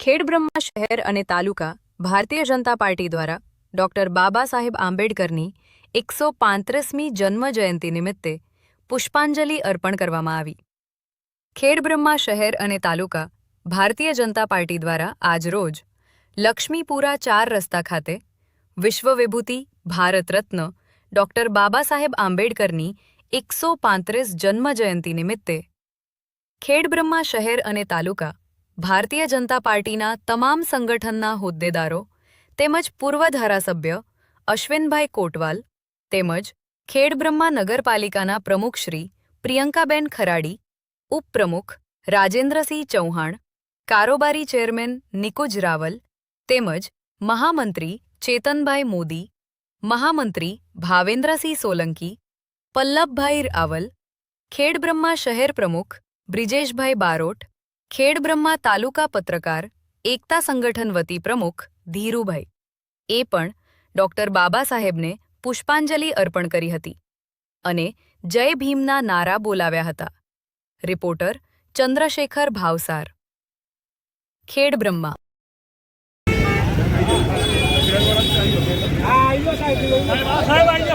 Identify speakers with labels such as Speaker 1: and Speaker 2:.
Speaker 1: ખેડબ્રહ્મા શહેર અને તાલુકા ભારતીય જનતા પાર્ટી દ્વારા ડૉક્ટર બાબા સાહેબ આંબેડકરની 135મી જન્મજયંતિ નિમિત્તે પુષ્પાંજલિ અર્પણ કરવામાં આવી। ખેડબ્રહ્મા શહેર અને તાલુકા ભારતીય જનતા પાર્ટી દ્વારા આજરોજ લક્ષ્મીપુરા 4 રસ્તા ખાતે વિશ્વ વિભૂતિ ભારત રત્ન ડૉક્ટર બાબા સાહેબ આંબેડકરની 135 જન્મજયંતિ નિમિત્તે ખેડબ્રહ્મા શહેર અને તાલુકા ભારતીય જનતા પાર્ટીના તમામ સંગઠનના હોદ્દેદારો તેમજ પૂર્વ ધારાસભ્ય અશ્વિનભાઈ કોટવાલ તેમજ ખેડબ્રહ્મા નગરપાલિકાના પ્રમુખ શ્રી પ્રિયંકાબેન ખરાડી, ઉપપ્રમુખ રાજેન્દ્રસિંહ ચૌહાણ, કારોબારી ચેરમેન નિકુંજ રાવલ તેમજ મહામંત્રી ચેતનભાઈ મોદી, મહામંત્રી ભાવેન્દ્રસિંહ સોલંકી, પલ્લભભાઈ રાવલ, ખેડબ્રહ્મા શહેર પ્રમુખ બ્રિજેશભાઈ બારોટ, ખેડબ્રહ્મા તાલુકા પત્રકાર એકતા સંગઠન વતી પ્રમુખ ધીરુભાઈ એ પણ ડૉક્ટર બાબા સાહેબને પુષ્પાંજલિ અર્પણ કરી હતી અને જય ભીમના નારા બોલાવ્યા હતા। રિપોર્ટર ચંદ્રશેખર ભાવસાર, ખેડબ્રહ્મા।
Speaker 2: સાહેબ